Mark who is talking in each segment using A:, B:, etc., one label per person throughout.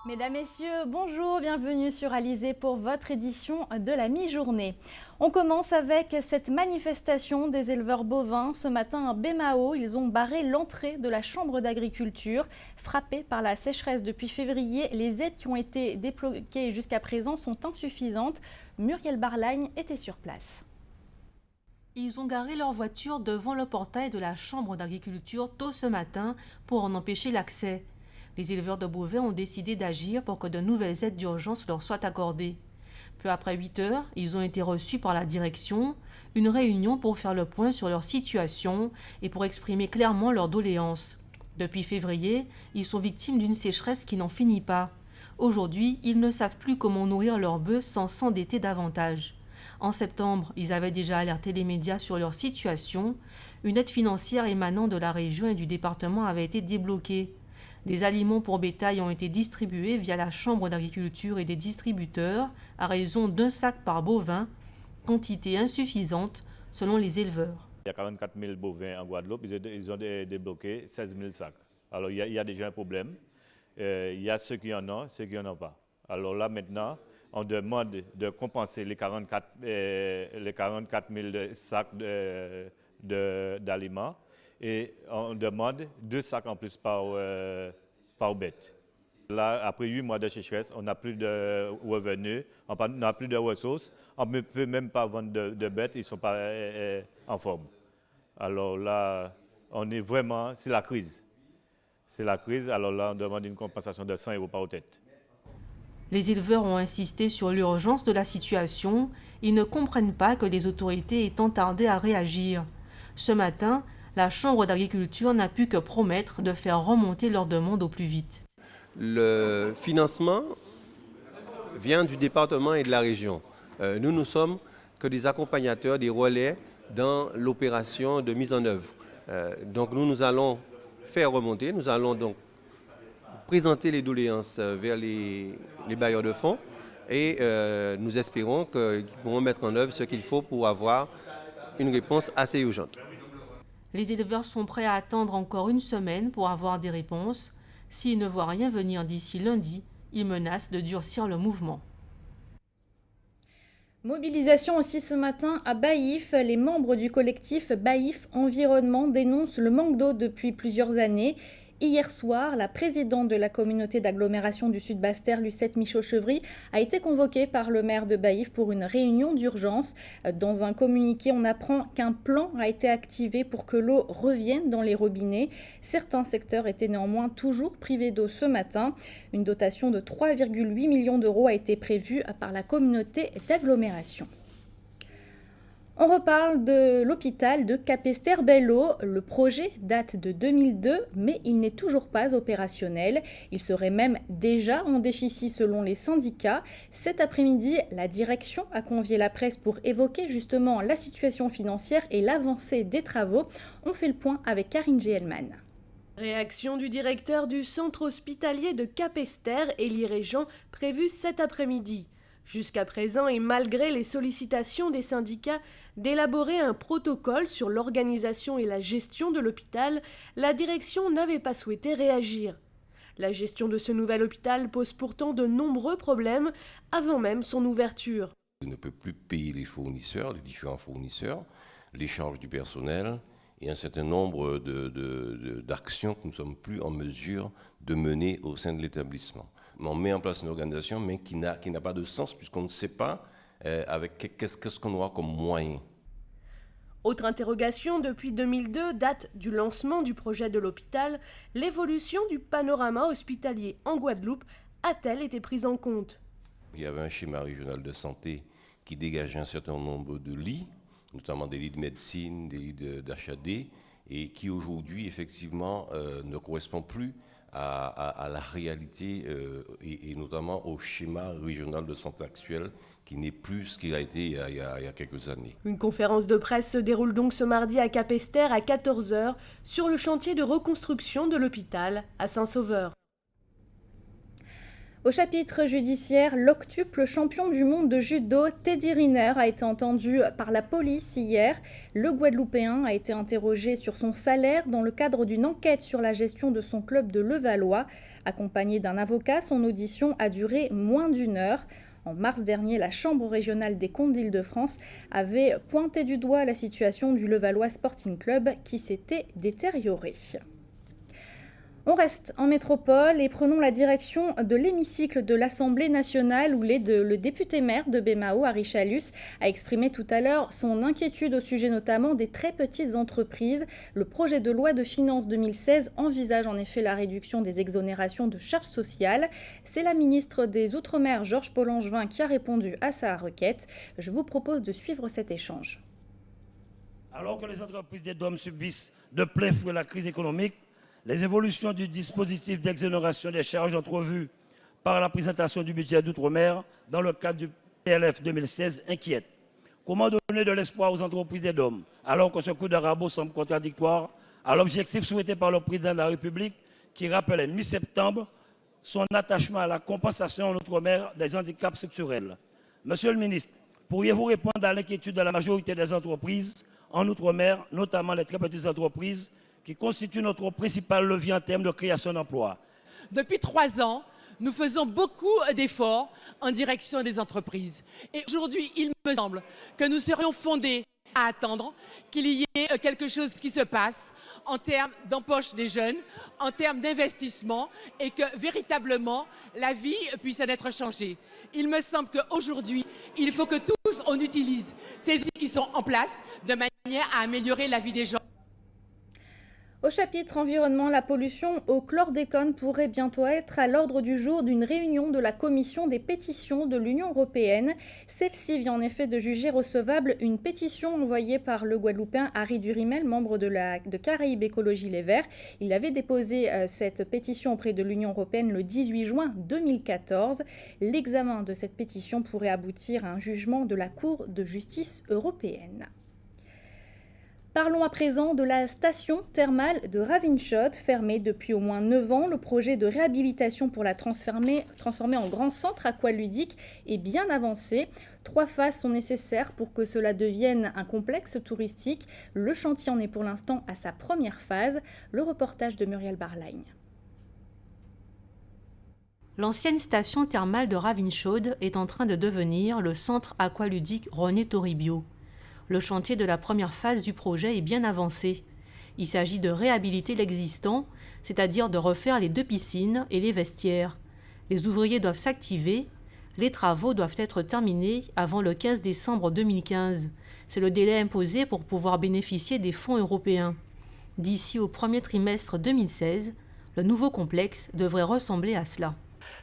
A: Mesdames, Messieurs, bonjour, bienvenue sur Alizé pour votre édition de la mi-journée. On commence avec cette manifestation des éleveurs bovins. Ce matin à Bémao, ils ont barré l'entrée de la Chambre d'agriculture. Frappés par la sécheresse depuis février, les aides qui ont été débloquées jusqu'à présent sont insuffisantes. Muriel Barlagne était sur place.
B: Ils ont garé leur voiture devant le portail de la Chambre d'agriculture tôt ce matin pour en empêcher l'accès. Les éleveurs de bovins ont décidé d'agir pour que de nouvelles aides d'urgence leur soient accordées. Peu après 8 heures, ils ont été reçus par la direction, une réunion pour faire le point sur leur situation et pour exprimer clairement leurs doléances. Depuis février, ils sont victimes d'une sécheresse qui n'en finit pas. Aujourd'hui, ils ne savent plus comment nourrir leurs bœufs sans s'endetter davantage. En septembre, ils avaient déjà alerté les médias sur leur situation. Une aide financière émanant de la région et du département avait été débloquée. Des aliments pour bétail ont été distribués via la Chambre d'agriculture et des distributeurs à raison d'un sac par bovin, quantité insuffisante selon les éleveurs.
C: Il y a 44 000 bovins en Guadeloupe, ils ont débloqué 16 000 sacs. Alors il y a déjà un problème. Il y a ceux qui en ont, ceux qui n'en ont pas. Alors là maintenant, on demande de compenser les 44 000 sacs d'aliments. Et on demande 2 sacs en plus par bête. Là, après 8 mois de sécheresse, on n'a plus de revenus, on n'a plus de ressources, on ne peut même pas vendre de bêtes, ils ne sont pas en forme. Alors là, on est vraiment, c'est la crise. C'est la crise, alors là, on demande une compensation de 100 € par tête.
B: Les éleveurs ont insisté sur l'urgence de la situation. Ils ne comprennent pas que les autorités aient tant tardé à réagir. Ce matin, la Chambre d'agriculture n'a pu que promettre de faire remonter leurs demandes au plus vite.
D: Le financement vient du département et de la région. Nous ne sommes que des accompagnateurs, des relais dans l'opération de mise en œuvre. Donc nous allons faire remonter, nous allons donc présenter les doléances vers les bailleurs de fonds et nous espérons qu'ils pourront mettre en œuvre ce qu'il faut pour avoir une réponse assez urgente.
B: Les éleveurs sont prêts à attendre encore une semaine pour avoir des réponses. S'ils ne voient rien venir d'ici lundi, ils menacent de durcir le mouvement.
A: Mobilisation aussi ce matin à Baïf. Les membres du collectif Baïf Environnement dénoncent le manque d'eau depuis plusieurs années. Hier soir, la présidente de la communauté d'agglomération du Sud Basse-Terre, Lucette Michaud-Chevry, a été convoquée par le maire de Baïf pour une réunion d'urgence. Dans un communiqué, on apprend qu'un plan a été activé pour que l'eau revienne dans les robinets. Certains secteurs étaient néanmoins toujours privés d'eau ce matin. Une dotation de 3,8 millions d'euros a été prévue par la communauté d'agglomération. On reparle de l'hôpital de Capesterre-Belle-Eau. Le projet date de 2002, mais il n'est toujours pas opérationnel. Il serait même déjà en déficit selon les syndicats. Cet après-midi, la direction a convié la presse pour évoquer justement la situation financière et l'avancée des travaux. On fait le point avec Karine Gielman.
E: Réaction du directeur du centre hospitalier de Capesterre, Élie Régent, prévue cet après-midi. Jusqu'à présent, et malgré les sollicitations des syndicats d'élaborer un protocole sur l'organisation et la gestion de l'hôpital, la direction n'avait pas souhaité réagir. La gestion de ce nouvel hôpital pose pourtant de nombreux problèmes avant même son ouverture.
F: On ne peut plus payer les fournisseurs, les différents fournisseurs, l'échange du personnel et un certain nombre d'actions que nous ne sommes plus en mesure de mener au sein de l'établissement. On met en place une organisation, mais qui n'a pas de sens, puisqu'on ne sait pas avec qu'est-ce qu'on aura comme moyen.
E: Autre interrogation, depuis 2002, date du lancement du projet de l'hôpital, l'évolution du panorama hospitalier en Guadeloupe a-t-elle été prise en compte ?
F: Il y avait un schéma régional de santé qui dégageait un certain nombre de lits, notamment des lits de médecine, des lits d'HAD, et qui aujourd'hui, effectivement, ne correspond plus à la réalité et notamment au schéma régional de santé actuel qui n'est plus ce qu'il a été il y a quelques années.
E: Une conférence de presse se déroule donc ce mardi à Capesterre à 14 h sur le chantier de reconstruction de l'hôpital à Saint-Sauveur.
A: Au chapitre judiciaire, l'octuple champion du monde de judo Teddy Riner a été entendu par la police hier. Le Guadeloupéen a été interrogé sur son salaire dans le cadre d'une enquête sur la gestion de son club de Levallois. Accompagné d'un avocat, son audition a duré moins d'1 heure. En mars dernier, la Chambre régionale des comptes d'Île-de-France avait pointé du doigt la situation du Levallois Sporting Club qui s'était détériorée. On reste en métropole et prenons la direction de l'hémicycle de l'Assemblée nationale où le député maire de Bémao, Harry Chalus, a exprimé tout à l'heure son inquiétude au sujet notamment des très petites entreprises. Le projet de loi de finances 2016 envisage en effet la réduction des exonérations de charges sociales. C'est la ministre des Outre-mer, Georges Paul-Langevin, qui a répondu à sa requête. Je vous propose de suivre cet échange.
G: Alors que les entreprises des DOM subissent de plein fouet la crise économique, les évolutions du dispositif d'exonération des charges entrevues par la présentation du budget d'outre-mer dans le cadre du PLF 2016 inquiètent. Comment donner de l'espoir aux entreprises des DOM alors que ce coup de rabot semble contradictoire à l'objectif souhaité par le président de la République qui rappelait mi-septembre son attachement à la compensation en outre-mer des handicaps structurels. Monsieur le ministre, pourriez-vous répondre à l'inquiétude de la majorité des entreprises en outre-mer, notamment les très petites entreprises, qui constitue notre principal levier en termes de création d'emplois?
H: Depuis 3 ans, nous faisons beaucoup d'efforts en direction des entreprises. Et aujourd'hui, il me semble que nous serions fondés à attendre qu'il y ait quelque chose qui se passe en termes d'embauche des jeunes, en termes d'investissement et que véritablement la vie puisse en être changée. Il me semble qu'aujourd'hui, il faut que tous on utilise ces outils qui sont en place de manière à améliorer la vie des gens.
A: Au chapitre environnement, la pollution au chlordécone pourrait bientôt être à l'ordre du jour d'une réunion de la commission des pétitions de l'Union européenne. Celle-ci vient en effet de juger recevable une pétition envoyée par le Guadeloupéen Harry Durimel, membre de Caraïbes Écologie Les Verts. Il avait déposé cette pétition auprès de l'Union européenne le 18 juin 2014. L'examen de cette pétition pourrait aboutir à un jugement de la Cour de justice européenne. Parlons à présent de la station thermale de Ravinchod, fermée depuis au moins 9 ans. Le projet de réhabilitation pour la transformer en grand centre aqualudique est bien avancé. 3 phases sont nécessaires pour que cela devienne un complexe touristique. Le chantier en est pour l'instant à sa première phase. Le reportage de Muriel Barlagne.
B: L'ancienne station thermale de Ravinchod est en train de devenir le centre aqualudique René Toribio. Le chantier de la première phase du projet est bien avancé. Il s'agit de réhabiliter l'existant, c'est-à-dire de refaire les 2 piscines et les vestiaires. Les ouvriers doivent s'activer. Les travaux doivent être terminés avant le 15 décembre 2015. C'est le délai imposé pour pouvoir bénéficier des fonds européens. D'ici au premier trimestre 2016, le nouveau complexe devrait ressembler à cela.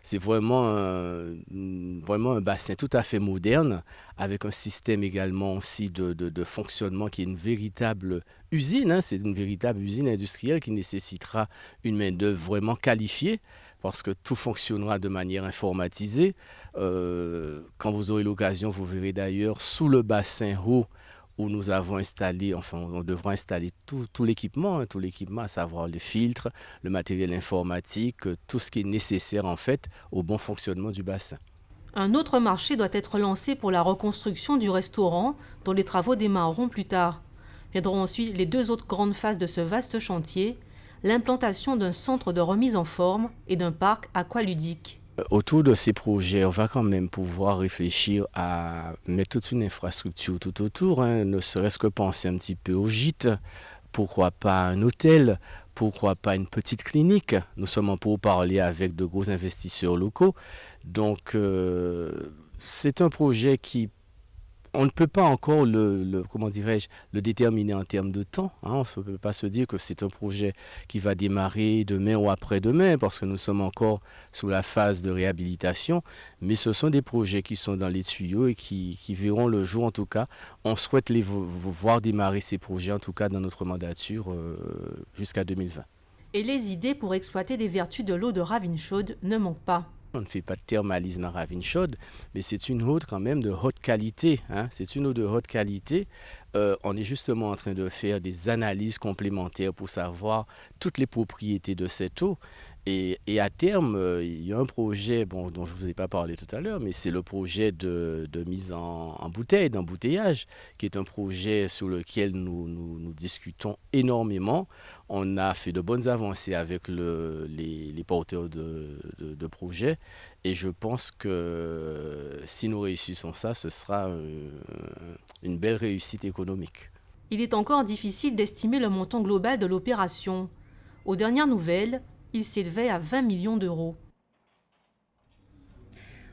I: C'est vraiment un bassin tout à fait moderne, avec un système également aussi de fonctionnement qui est une véritable usine. C'est une véritable usine industrielle qui nécessitera une main-d'œuvre vraiment qualifiée, parce que tout fonctionnera de manière informatisée. Quand vous aurez l'occasion, vous verrez d'ailleurs sous le bassin haut où nous avons installé, on devra installer tout l'équipement, à savoir les filtres, le matériel informatique, tout ce qui est nécessaire en fait au bon fonctionnement du bassin.
B: Un autre marché doit être lancé pour la reconstruction du restaurant, dont les travaux démarreront plus tard. Viendront ensuite les 2 autres grandes phases de ce vaste chantier, l'implantation d'un centre de remise en forme et d'un parc aqualudique.
I: Autour de ces projets, on va quand même pouvoir réfléchir à mettre toute une infrastructure tout autour, ne serait-ce que penser un petit peu au gîte, pourquoi pas un hôtel, pourquoi pas une petite clinique. Nous sommes en pourparlers avec de gros investisseurs locaux. Donc c'est un projet qui, on ne peut pas encore le déterminer en termes de temps. On ne peut pas se dire que c'est un projet qui va démarrer demain ou après-demain, parce que nous sommes encore sous la phase de réhabilitation. Mais ce sont des projets qui sont dans les tuyaux et qui verront le jour en tout cas. On souhaite les voir démarrer ces projets en tout cas dans notre mandature jusqu'à 2020.
B: Et les idées pour exploiter les vertus de l'eau de Ravinchod ne manquent pas.
I: On ne fait pas de thermalisme à Ravinchod, mais c'est une eau quand même de haute qualité. C'est une eau de haute qualité. On est justement en train de faire des analyses complémentaires pour savoir toutes les propriétés de cette eau. Et à terme, il y a un projet dont je ne vous ai pas parlé tout à l'heure, mais c'est le projet de mise en bouteille, d'embouteillage, qui est un projet sur lequel nous discutons énormément. On a fait de bonnes avancées avec les porteurs de projets et je pense que si nous réussissons ça, ce sera une belle réussite économique.
B: Il est encore difficile d'estimer le montant global de l'opération. Aux dernières nouvelles, il s'élevait à 20 millions d'euros.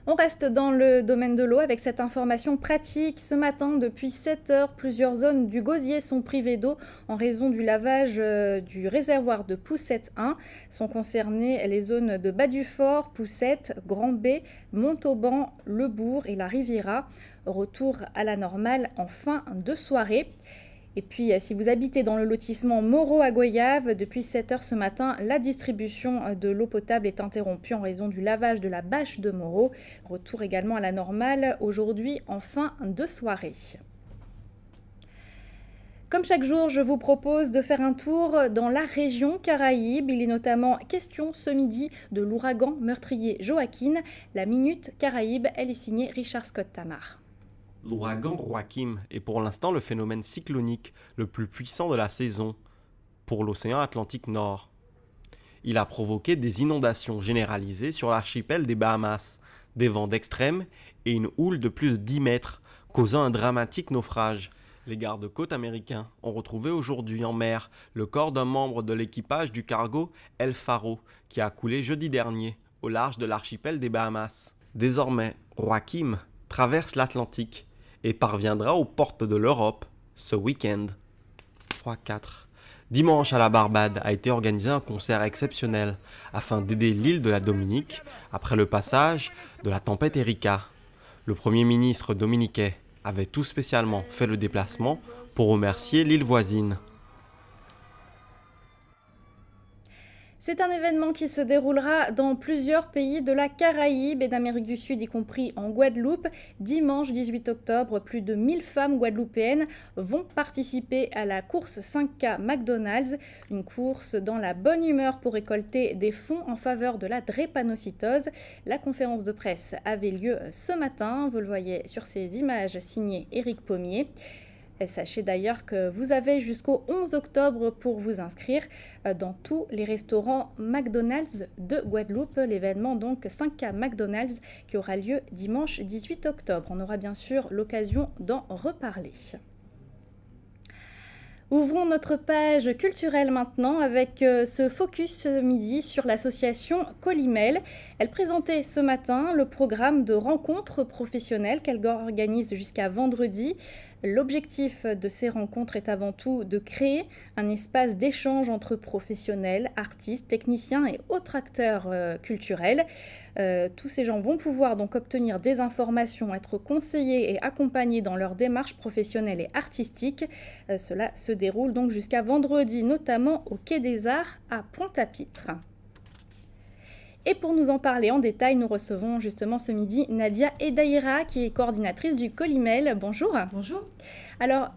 A: On reste dans le domaine de l'eau avec cette information pratique. Ce matin, depuis 7 heures, plusieurs zones du Gosier sont privées d'eau en raison du lavage du réservoir de Poussette 1. Sont concernées les zones de Bas-du-Fort, Poussette, Grand B, Montauban, Le Bourg et la Riviera. Retour à la normale en fin de soirée. Et puis, si vous habitez dans le lotissement Moreau à Goyave, depuis 7 heures ce matin, la distribution de l'eau potable est interrompue en raison du lavage de la bâche de Moreau. Retour également à la normale aujourd'hui en fin de soirée. Comme chaque jour, je vous propose de faire un tour dans la région Caraïbe. Il est notamment question ce midi de l'ouragan meurtrier Joaquin. La Minute Caraïbe, elle est signée Richard Scott Tamar.
J: L'ouragan Joaquin est pour l'instant le phénomène cyclonique le plus puissant de la saison pour l'océan Atlantique Nord. Il a provoqué des inondations généralisées sur l'archipel des Bahamas, des vents d'extrême et une houle de plus de 10 mètres, causant un dramatique naufrage. Les gardes-côtes américains ont retrouvé aujourd'hui en mer le corps d'un membre de l'équipage du cargo El Faro qui a coulé jeudi dernier au large de l'archipel des Bahamas. Désormais, Joaquin traverse l'Atlantique et parviendra aux portes de l'Europe ce week-end. 3-4. Dimanche à la Barbade a été organisé un concert exceptionnel afin d'aider l'île de la Dominique après le passage de la tempête Erika. Le Premier ministre dominicain avait tout spécialement fait le déplacement pour remercier l'île voisine.
A: C'est un événement qui se déroulera dans plusieurs pays de la Caraïbe et d'Amérique du Sud, y compris en Guadeloupe. Dimanche 18 octobre, plus de 1000 femmes guadeloupéennes vont participer à la course 5K McDonald's, une course dans la bonne humeur pour récolter des fonds en faveur de la drépanocytose. La conférence de presse avait lieu ce matin, vous le voyez sur ces images signées Éric Pommier. Sachez d'ailleurs que vous avez jusqu'au 11 octobre pour vous inscrire dans tous les restaurants McDonald's de Guadeloupe. L'événement donc 5K McDonald's qui aura lieu dimanche 18 octobre. On aura bien sûr l'occasion d'en reparler. Ouvrons notre page culturelle maintenant avec ce focus ce midi sur l'association Colimel. Elle présentait ce matin le programme de rencontres professionnelles qu'elle organise jusqu'à vendredi. L'objectif de ces rencontres est avant tout de créer un espace d'échange entre professionnels, artistes, techniciens et autres acteurs culturels. Tous ces gens vont pouvoir donc obtenir des informations, être conseillés et accompagnés dans leur démarche professionnelle et artistique. Cela se déroule donc jusqu'à vendredi, notamment au Quai des Arts à Pointe-à-Pitre. Et pour nous en parler en détail, nous recevons justement ce midi Nadia Edaïra, qui est coordinatrice du Colimel. Bonjour.
K: Bonjour.
A: Alors,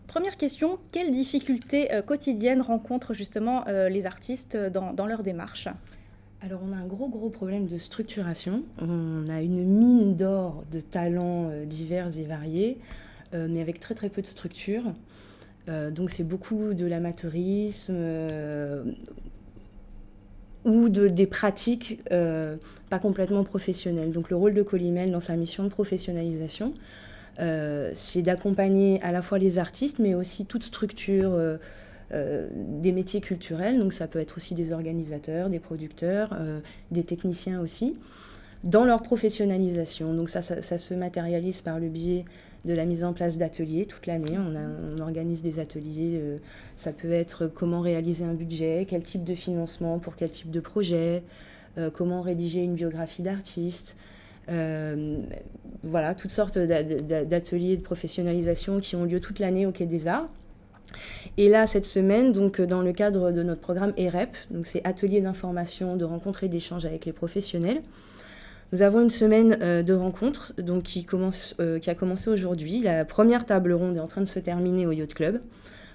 A: première question, quelles difficultés quotidiennes rencontrent justement les artistes dans leur démarche ?
K: Alors, on a un gros problème de structuration. On a une mine d'or de talents divers et variés, mais avec très peu de structure. Donc, c'est beaucoup de l'amateurisme ou des pratiques pas complètement professionnelles. Donc le rôle de Colimel dans sa mission de professionnalisation, c'est d'accompagner à la fois les artistes, mais aussi toute structure des métiers culturels. Donc ça peut être aussi des organisateurs, des producteurs, des techniciens aussi, dans leur professionnalisation. Donc ça se matérialise par le biais de la mise en place d'ateliers toute l'année. On organise des ateliers. Ça peut être comment réaliser un budget, quel type de financement pour quel type de projet, comment rédiger une biographie d'artiste. Voilà, toutes sortes d'ateliers de professionnalisation qui ont lieu toute l'année au Quai des Arts. Et là, cette semaine, donc, dans le cadre de notre programme EREP, donc c'est Atelier d'information, de rencontres et d'échanges avec les professionnels, nous avons une semaine de rencontres donc, qui a commencé aujourd'hui. La première table ronde est en train de se terminer au Yacht Club.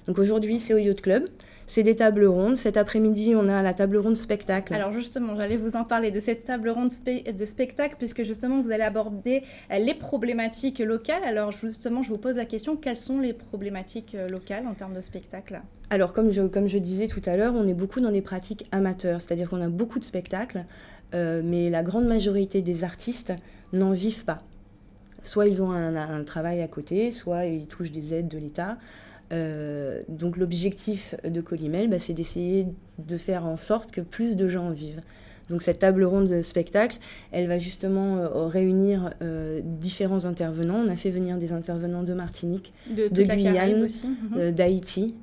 K: Donc aujourd'hui, c'est au Yacht Club. c'est des tables rondes. Cet après-midi, on a la table ronde spectacle.
A: Alors justement, j'allais vous en parler de cette table ronde de spectacle, puisque justement, vous allez aborder les problématiques locales. Alors justement, je vous pose la question, quelles sont les problématiques locales en termes de spectacle ?
K: Alors, comme je disais tout à l'heure, on est beaucoup dans des pratiques amateurs, c'est-à-dire qu'on a beaucoup de spectacles, mais la grande majorité des artistes n'en vivent pas. Soit ils ont un travail à côté, soit ils touchent des aides de l'État. Donc l'objectif de Colimel, c'est d'essayer de faire en sorte que plus de gens en vivent. Donc cette table ronde de spectacle, elle va justement réunir différents intervenants. On a fait venir des intervenants de Martinique, de Guyane, d'Haïti,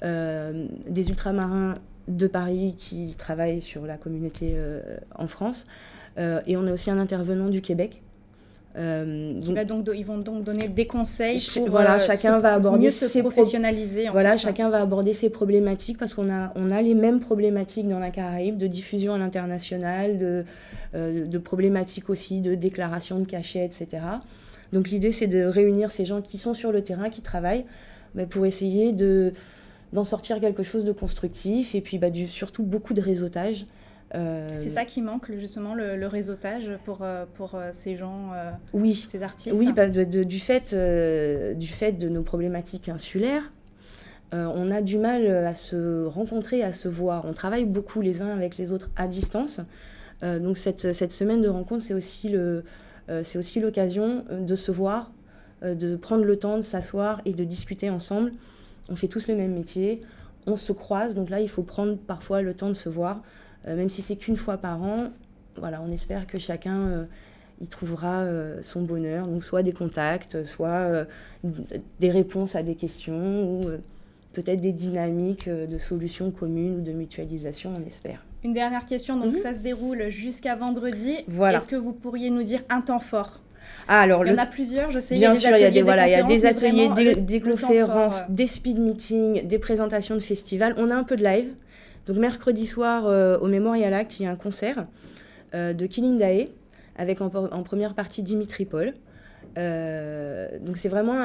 K: des ultramarins de Paris qui travaillent sur la communauté en France. Et on a aussi un intervenant du Québec.
A: Ils vont donc donner des conseils pour
K: chacun va aborder
A: mieux se professionnaliser.
K: Chacun va aborder ses problématiques parce qu'on a les mêmes problématiques dans la Caraïbe, de diffusion à l'international, de problématiques aussi de déclaration de cachets, etc. Donc l'idée, c'est de réunir ces gens qui sont sur le terrain, qui travaillent, pour essayer d'en sortir quelque chose de constructif et puis surtout beaucoup de réseautage.
A: C'est ça qui manque, justement, le réseautage pour ces gens, ces artistes.
K: Oui, du fait de nos problématiques insulaires, on a du mal à se rencontrer, à se voir. On travaille beaucoup les uns avec les autres à distance. Donc cette semaine de rencontre, c'est aussi l'occasion de se voir, de prendre le temps de s'asseoir et de discuter ensemble. On fait tous le même métier, on se croise, donc là, il faut prendre parfois le temps de se voir. Même si c'est qu'une fois par an, on espère que chacun y trouvera son bonheur. Donc soit des contacts, soit des réponses à des questions ou peut-être des dynamiques de solutions communes ou de mutualisation, on espère.
A: Une dernière question, donc ça se déroule jusqu'à vendredi.
K: Voilà.
A: Est-ce que vous pourriez nous dire un temps fort ?
K: Alors,
A: il y en a plusieurs, je sais.
K: Bien sûr, il y a des ateliers, des conférences,
A: fort,
K: des speed meetings, des présentations de festivals. On a un peu de live. Donc mercredi soir, au Memorial Act, il y a un concert de Killing Dae, avec en première partie Dimitri Paul. Donc c'est vraiment,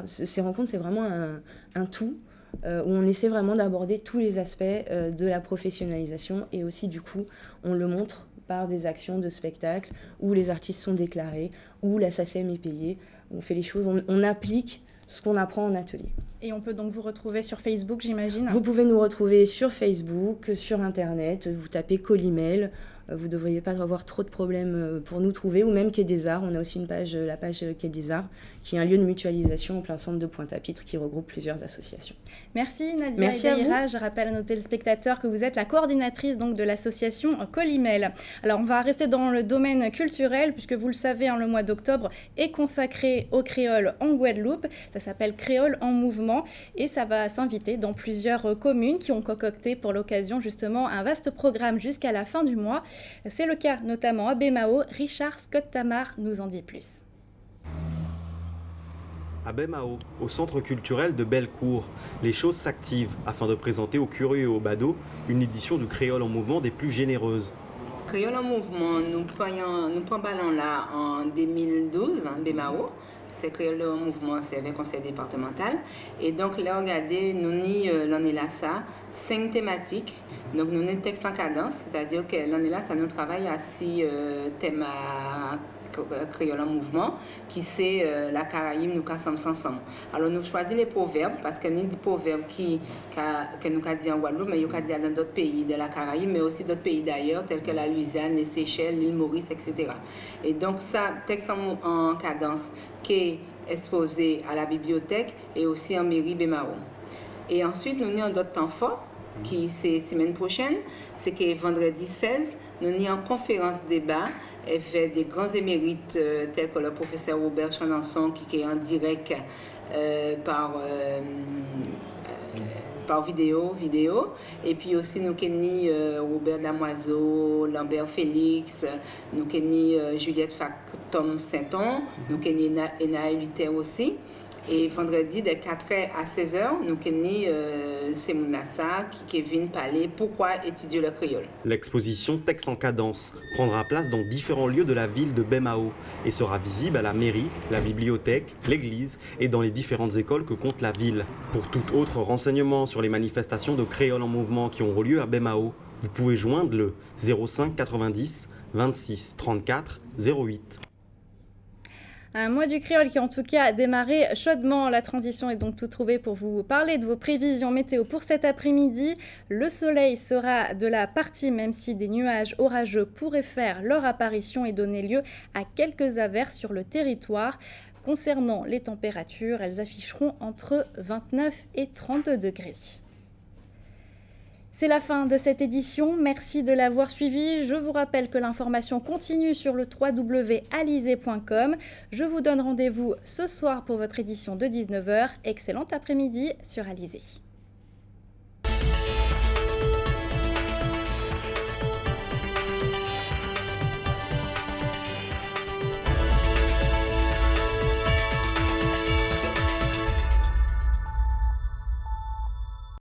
K: ces rencontres, c'est vraiment un tout, où on essaie vraiment d'aborder tous les aspects de la professionnalisation. Et aussi, du coup, on le montre par des actions de spectacle, où les artistes sont déclarés, où la SACEM est payée. On fait les choses, on applique ce qu'on apprend en atelier.
A: Et on peut donc vous retrouver sur Facebook, j'imagine ?
K: Vous pouvez nous retrouver sur Facebook, sur Internet, vous tapez Colimel, vous ne devriez pas avoir trop de problèmes pour nous trouver, ou même Quai des Arts. On a aussi la page Quai des Arts, qui est un lieu de mutualisation en plein centre de Pointe-à-Pitre qui regroupe plusieurs associations.
A: Merci Nadia.
K: Merci à vous.
A: Je rappelle à nos téléspectateurs que vous êtes la coordinatrice donc, de l'association Colimel. Alors on va rester dans le domaine culturel, puisque vous le savez, le mois d'octobre est consacré au créole en Guadeloupe. Ça s'appelle Créole en mouvement et ça va s'inviter dans plusieurs communes qui ont concocté pour l'occasion justement un vaste programme jusqu'à la fin du mois. C'est le cas notamment à Baie-Mahault. Richard Scott-Tamar nous en dit plus.
J: À Baie-Mahault, au centre culturel de Bellecour, les choses s'activent afin de présenter aux curieux et aux badauds une édition du Créole en mouvement des plus généreuses.
L: Créole en mouvement, nous prenons ballon là en 2012, Baie-Mahault. C'est Créole en mouvement, c'est avec le conseil départemental. Et donc là, regardez, nous avons l'année là ça, 5 thématiques. Donc nous avons texte en cadence, c'est-à-dire que l'année là, ça nous travaille à 6 thèmes créole en mouvement, qui c'est la Caraïbe, nous sommes ensemble. Alors nous choisissons les proverbes, parce qu'il y a des proverbes que nous avons dit en Guadeloupe, mais nous avons dit dans d'autres pays de la Caraïbe, mais aussi d'autres pays d'ailleurs, tels que la Louisiane, les Seychelles, l'île Maurice, etc. Et donc ça, texte en cadence, qui est exposé à la bibliothèque et aussi en mairie Baie-Mahault. Et ensuite, nous avons d'autres temps forts, qui c'est semaine prochaine, c'est que vendredi 16, nous avons une conférence débat avec des grands émérites tels que le professeur Robert Chenançon qui est en direct par vidéo. Et puis aussi nous avons Robert Damoiseau, Lambert Félix, nous avons Juliette Factom Sainton, nous avons Ena Eviter aussi. Et vendredi, de 4h à 16h, nous avons ces gens qui viennent parler pourquoi étudier le créole.
J: L'exposition Texte en cadence prendra place dans différents lieux de la ville de Bemao et sera visible à la mairie, la bibliothèque, l'église et dans les différentes écoles que compte la ville. Pour tout autre renseignement sur les manifestations de créole en mouvement qui auront lieu à Bemao, vous pouvez joindre le 05 90 26 34 08.
A: Un mois du créole qui en tout cas a démarré chaudement. La transition est donc tout trouvée pour vous parler de vos prévisions météo pour cet après-midi. Le soleil sera de la partie, même si des nuages orageux pourraient faire leur apparition et donner lieu à quelques averses sur le territoire. Concernant les températures, elles afficheront entre 29 et 32 degrés. C'est la fin de cette édition, merci de l'avoir suivi. Je vous rappelle que l'information continue sur le www.alizé.com. Je vous donne rendez-vous ce soir pour votre édition de 19h. Excellent après-midi sur Alizé.